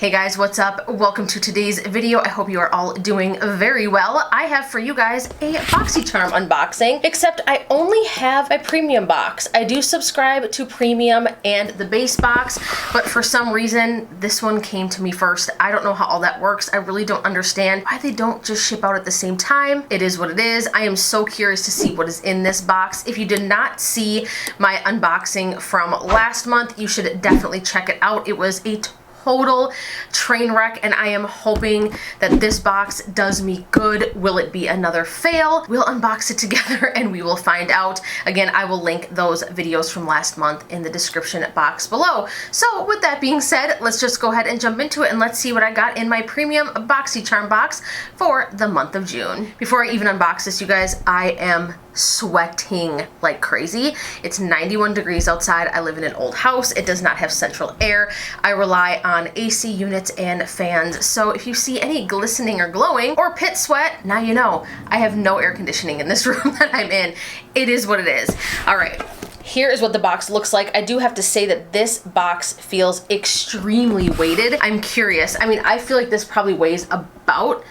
Hey guys, what's up? Welcome to today's video. I hope you are all doing very well. I have for you guys a Boxycharm unboxing, except I only have a premium box. I do subscribe to premium and the base box, but for some reason, this one came to me first. I don't know how all that works. I really don't understand why they don't just ship out at the same time. It is what it is. I am so curious to see what is in this box. If you did not see my unboxing from last month, you should definitely check it out. It was a total train wreck, and I am hoping that this box does me good. Will it be another fail? We'll unbox it together and we will find out. Again, I will link those videos from last month in the description box below. So with that being said, let's just go ahead and jump into it and let's see what I got in my premium Boxycharm box for the month of June. Before I even unbox this, you guys, I am sweating like crazy. It's 91 degrees outside. I live in an old house. It does not have central air. I rely on AC units and fans. So if you see any glistening or glowing or pit sweat, now you know. I have no air conditioning in this room that I'm in. It is what it is. All right. Here is what the box looks like. I do have to say that this box feels extremely weighted. I'm curious. I mean, I feel like this probably weighs about,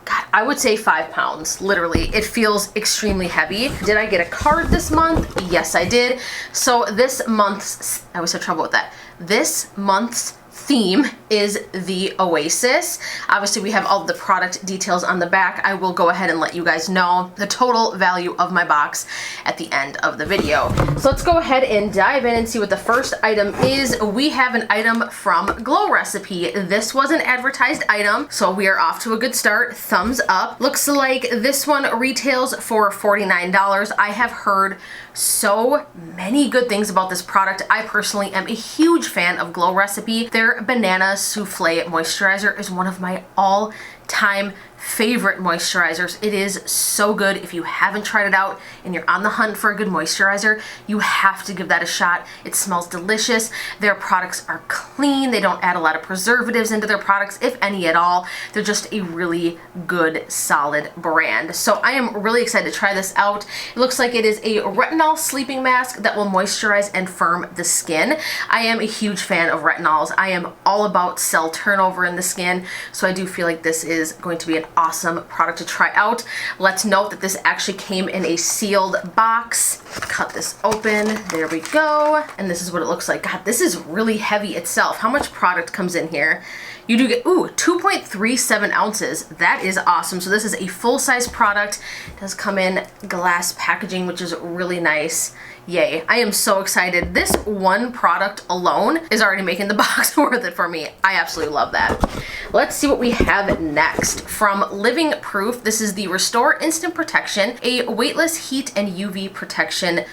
God, I would say 5 pounds, literally. It feels extremely heavy. Did I get a card this month? Yes, I did. So this month's, I always have trouble with that. This month's theme is the Oasis. Obviously, we have all the product details on the back. I will go ahead and let you guys know the total value of my box at the end of the video. So let's go ahead and dive in and see what the first item is. We have an item from Glow Recipe. This was an advertised item, so we are off to a good start. Thumbs up. Looks like this one retails for $49. I have heard so many good things about this product. I personally am a huge fan of Glow Recipe. Their Banana Souffle Moisturizer is one of my all-time favorite moisturizers. It is so good. If you haven't tried it out and you're on the hunt for a good moisturizer, you have to give that a shot. It smells delicious. Their products are clean. They don't add a lot of preservatives into their products, if any at all. They're just a really good, solid brand. So I am really excited to try this out. It looks like it is a retinol sleeping mask that will moisturize and firm the skin. I am a huge fan of retinols. I am all about cell turnover in the skin, so I do feel like this is going to be an awesome product to try out. Let's note that this actually came in a sealed box. Cut this open. There we go. And this is what it looks like. God, this is really heavy itself. How much product comes in here? You do get, 2.37 ounces. That is awesome. So this is a full-size product. It does come in glass packaging, which is really nice. Yay. I am so excited. This one product alone is already making the box worth it for me. I absolutely love that. Let's see what we have next. From Living Proof, this is the Restore Instant Protection, a weightless heat and UV protection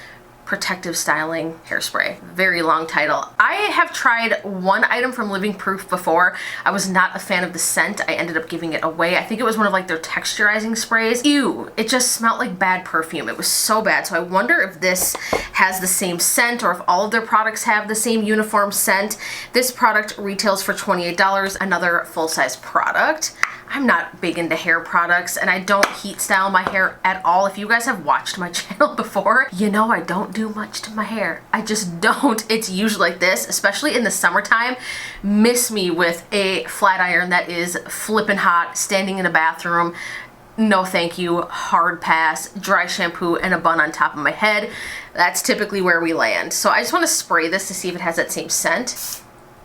protective styling hairspray. Very long title. I have tried one item from Living Proof before. I was not a fan of the scent. I ended up giving it away. I think it was one of like their texturizing sprays. Ew, it just smelled like bad perfume. It was so bad. So I wonder if this has the same scent or if all of their products have the same uniform scent. This product retails for $28, another full-size product. I'm not big into hair products and I don't heat style my hair at all. If you guys have watched my channel before, you know I don't do much to my hair. I just don't. It's usually like this, especially in the summertime. Miss me with a flat iron that is flippin' hot, standing in a bathroom. No thank you, hard pass, dry shampoo and a bun on top of my head. That's typically where we land. So I just want to spray this to see if it has that same scent.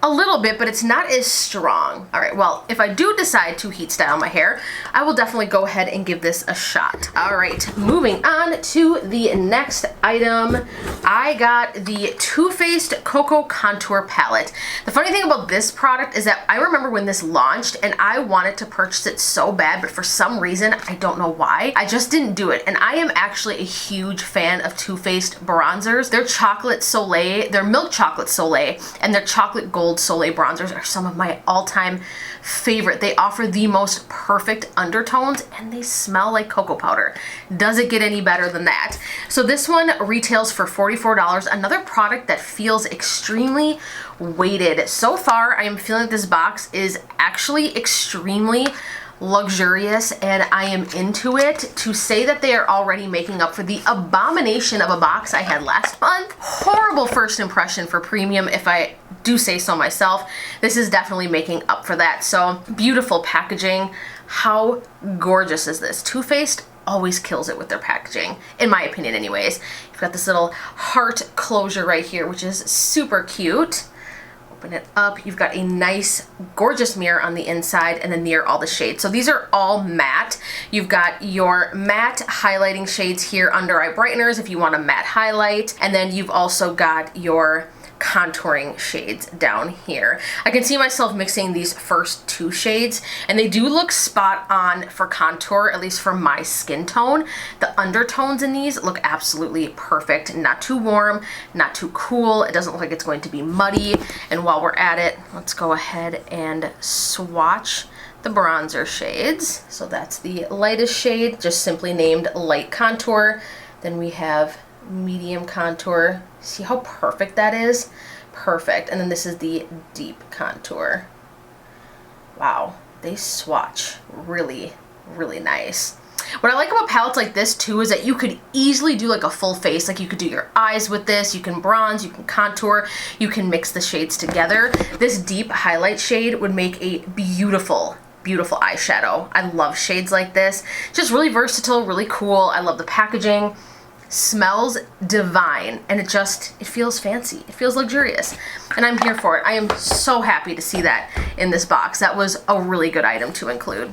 A little bit, but it's not as strong. All right, well, if I do decide to heat style my hair, I will definitely go ahead and give this a shot. All right, moving on to the next item. I got the Too Faced Cocoa Contour Palette. The funny thing about this product is that I remember when this launched and I wanted to purchase it so bad, but for some reason, I don't know why, I just didn't do it. And I am actually a huge fan of Too Faced bronzers. Their Chocolate Soleil, their Milk Chocolate Soleil, and their Chocolate Gold Soleil bronzers are some of my all-time favorite. They offer the most perfect undertones and they smell like cocoa powder. Does it get any better than that? So this one retails for $44. Another product that feels extremely weighted. So far, I am feeling this box is actually extremely luxurious and I am into it. To say that they are already making up for the abomination of a box I had last month. Horrible first impression for premium, if I do say so myself, this is definitely making up for that. So beautiful packaging. How gorgeous is this? Too Faced always kills it with their packaging, in my opinion anyways. You've got this little heart closure right here, which is super cute. Open it up. You've got a nice, gorgeous mirror on the inside and then near all the shades. So these are all matte. You've got your matte highlighting shades here under eye brighteners if you want a matte highlight. And then you've also got your contouring shades down here. I can see myself mixing these first two shades and they do look spot on for contour, at least for my skin tone. The undertones in these look absolutely perfect. Not too warm, not too cool. It doesn't look like it's going to be muddy. And while we're at it, let's go ahead and swatch the bronzer shades. So that's the lightest shade, just simply named Light Contour. Then we have medium contour. See how perfect that is? Perfect. And then this is the deep contour. Wow, they swatch really, really nice. What I like about palettes like this too is that you could easily do like a full face. Like you could do your eyes with this, you can bronze, you can contour, you can mix the shades together. This deep highlight shade would make a beautiful, beautiful eyeshadow. I love shades like this. Just really versatile, really cool. I love the packaging. Smells divine, and it feels fancy. It feels luxurious, and I'm here for it. I am so happy to see that in this box. That was a really good item to include.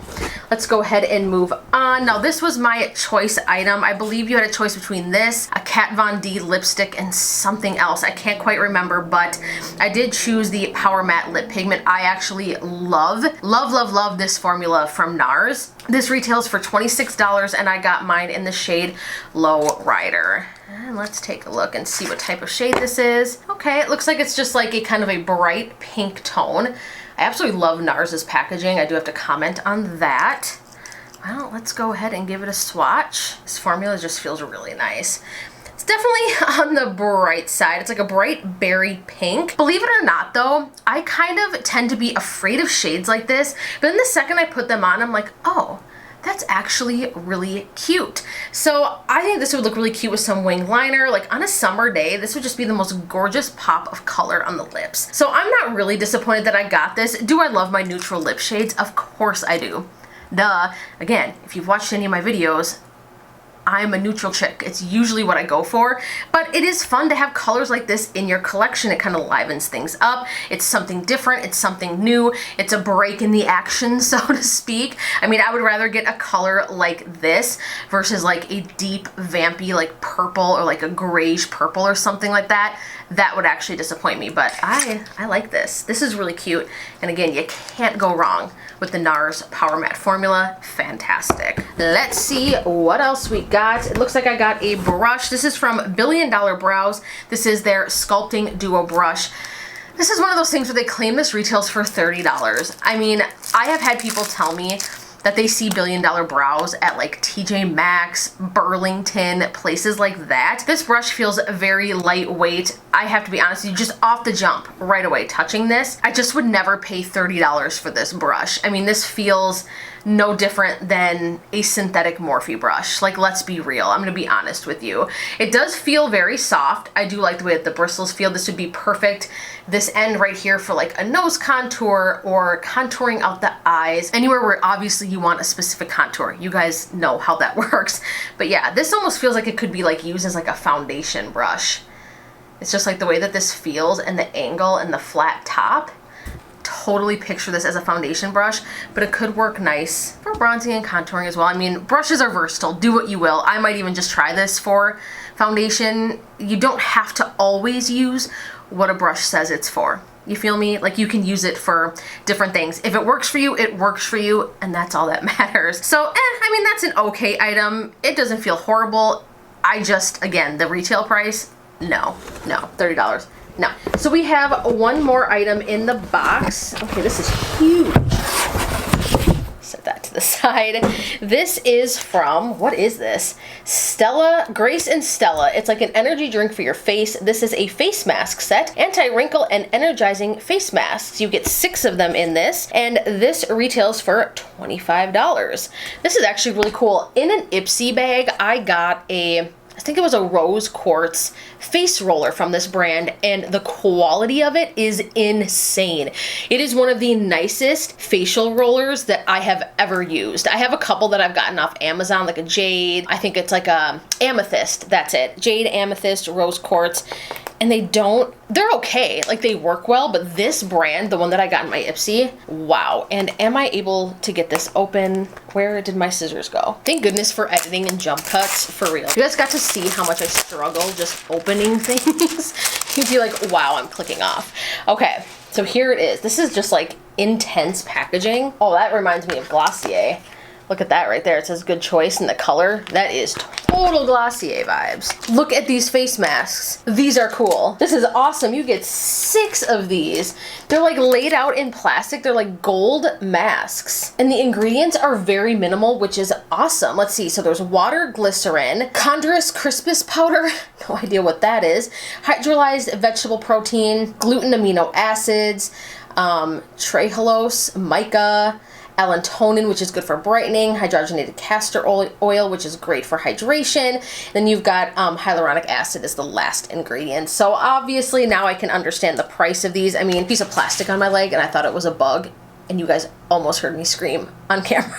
Let's go ahead and move on. Now this was my choice item. I believe you had a choice between this, a Kat Von D lipstick, and something else. I can't quite remember, but I did choose the Powermatte Lip Pigment. I actually love this formula from NARS. This retails for $26 and I got mine in the shade Low Rider. And let's take a look and see what type of shade this is. Okay, it looks like it's just like a kind of a bright pink tone. I absolutely love NARS's packaging. I do have to comment on that. Well, let's go ahead and give it a swatch. This formula just feels really nice. It's definitely on the bright side. It's like a bright berry pink. Believe it or not though, I kind of tend to be afraid of shades like this, but then the second I put them on, I'm like, oh, that's actually really cute. So I think this would look really cute with some wing liner. Like on a summer day, this would just be the most gorgeous pop of color on the lips. So I'm not really disappointed that I got this. Do I love my neutral lip shades? Of course I do. Duh. Again, if you've watched any of my videos, I'm a neutral chick. It's usually what I go for, but it is fun to have colors like this in your collection. It kind of livens things up. It's something different. It's something new. It's a break in the action, so to speak. I mean, I would rather get a color like this versus like a deep, vampy, like purple or like a grayish purple or something like that. That would actually disappoint me, but I like this. This is really cute. And again, you can't go wrong with the NARS Power Matte formula. Fantastic. Let's see what else we got. It looks like I got a brush. This is from Billion Dollar Brows. This is their Sculpting Duo Brush. This is one of those things where they claim this retails for $30. I mean, I have had people tell me that they see Billion Dollar Brows at like TJ Maxx, Burlington, places like that. This brush feels very lightweight. I have to be honest with you, just off the jump, right away, touching this, I just would never pay $30 for this brush. I mean, this feels no different than a synthetic Morphe brush. Like, let's be real. I'm gonna be honest with you. It does feel very soft. I do like the way that the bristles feel. This would be perfect. This end right here for like a nose contour or contouring out the eyes. Anywhere where obviously you want a specific contour. You guys know how that works. But yeah, this almost feels like it could be like used as like a foundation brush. It's just like the way that this feels and the angle and the flat top. Totally picture this as a foundation brush, but it could work nice for bronzing and contouring as well. I mean, brushes are versatile. Do what you will. I might even just try this for foundation. You don't have to always use what a brush says it's for. You feel me? Like, you can use it for different things. If it works for you, it works for you, and that's all that matters. So, I mean, that's an okay item. It doesn't feel horrible. I just, again, the retail price, no, $30. No. So we have one more item in the box. Okay, this is huge. Set that to the side. This is from, what is this? STELLA, Grace and Stella. It's like an energy drink for your face. This is a face mask set, anti-wrinkle and energizing face masks. You get 6 of them in this, and this retails for $25. This is actually really cool. In an Ipsy bag, I got a I think it was a rose quartz face roller from this brand, and the quality of it is insane. It is one of the nicest facial rollers that I have ever used. I have a couple that I've gotten off Amazon, like a jade, I think it's like a amethyst, that's it. Jade, amethyst, rose quartz, and they're okay, like they work well, but this brand, the one that I got in my Ipsy, wow. And am I able to get this open? Where did my scissors go? Thank goodness for editing and jump cuts, for real. You guys got to see how much I struggle just opening things. You'd be like, wow, I'm clicking off. Okay, so here it is. This is just like intense packaging. Oh, that reminds me of Glossier. Look at that right there. It says good choice in the color. That is total Glossier vibes. Look at these face masks. These are cool. This is awesome. You get 6 of these. They're like laid out in plastic. They're like gold masks. And the ingredients are very minimal, which is awesome. Let's see. So there's water, glycerin, chondrous crispus powder. No idea what that is. Hydrolyzed vegetable protein, gluten amino acids, trehalose, mica, allantonin, which is good for brightening, hydrogenated castor oil, which is great for hydration. Then you've got hyaluronic acid is the last ingredient. So obviously now I can understand the price of these. I mean, piece of plastic on my leg and I thought it was a bug, and you guys almost heard me scream on camera.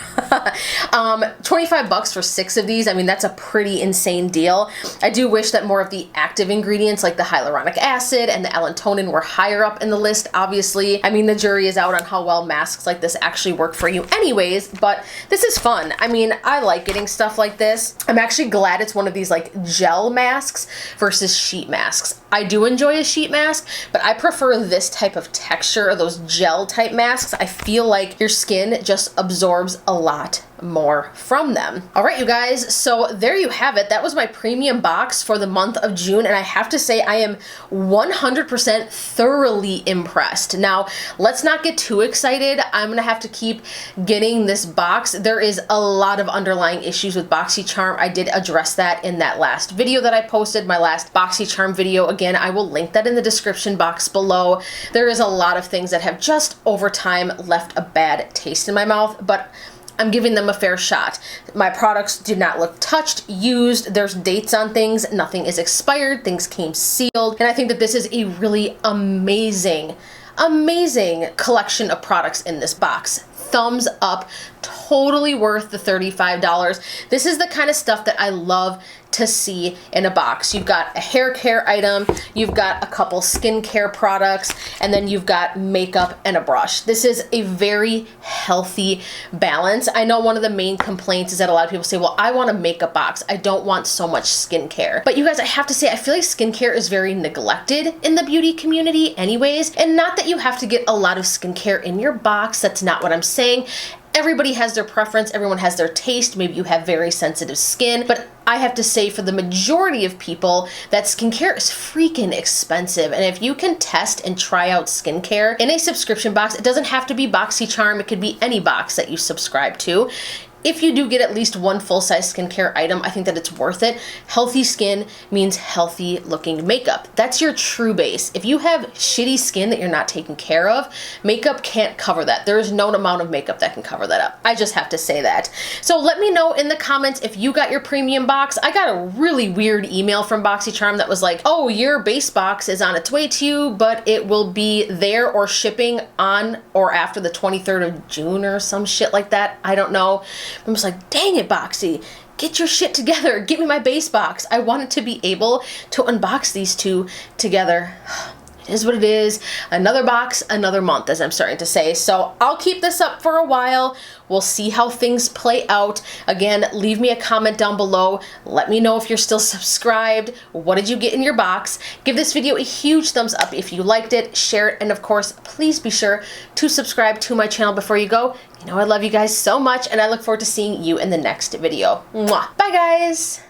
25 bucks for 6 of these. I mean, that's a pretty insane deal. I do wish that more of the active ingredients like the hyaluronic acid and the allantonin were higher up in the list, obviously. I mean, the jury is out on how well masks like this actually work for you anyways, but this is fun. I mean, I like getting stuff like this. I'm actually glad it's one of these like gel masks versus sheet masks. I do enjoy a sheet mask, but I prefer this type of texture, those gel type masks. I feel like your skin just absorbs a lot more from them. All right, you guys, so there you have it. That was my premium box for the month of June, and I have to say I am 100% thoroughly impressed. Now, let's not get too excited. I'm gonna have to keep getting this box. There is a lot of underlying issues with Boxycharm. I did address that in that last video that I posted, my last Boxycharm video. Again, I will link that in the description box below. There is a lot of things that have just over time left a bad taste in my mouth, but I'm giving them a fair shot. My products did not look touched, used, there's dates on things, nothing is expired, things came sealed, and I think that this is a really amazing collection of products in this box. Thumbs up, totally worth the $35. This is the kind of stuff that I love to see in a box. You've got a hair care item, you've got a couple skincare products, and then you've got makeup and a brush. This is a very healthy balance. I know one of the main complaints is that a lot of people say, well, I want a makeup box. I don't want so much skincare. But you guys, I have to say, I feel like skincare is very neglected in the beauty community anyways. And not that you have to get a lot of skincare in your box. That's not what I'm saying. Everybody has their preference, everyone has their taste, maybe you have very sensitive skin, but I have to say for the majority of people that skincare is freaking expensive, and if you can test and try out skincare in a subscription box, it doesn't have to be Boxycharm, it could be any box that you subscribe to. If you do get at least one full-size skincare item, I think that it's worth it. Healthy skin means healthy looking makeup. That's your true base. If you have shitty skin that you're not taking care of, makeup can't cover that. There is no amount of makeup that can cover that up. I just have to say that. So let me know in the comments if you got your premium box. I got a really weird email from Boxycharm that was like, oh, your base box is on its way to you, but it will be there or shipping on or after the 23rd of June or some shit like that. I don't know. I'm just like, dang it, Boxy, get your shit together. Give me my base box. I wanted to be able to unbox these two together. It is what it is. Another box, another month, as I'm starting to say. So I'll keep this up for a while. We'll see how things play out. Again, leave me a comment down below. Let me know if you're still subscribed. What did you get in your box? Give this video a huge thumbs up if you liked it. Share it. And of course, please be sure to subscribe to my channel before you go. You know I love you guys so much, and I look forward to seeing you in the next video. Mwah. Bye, guys.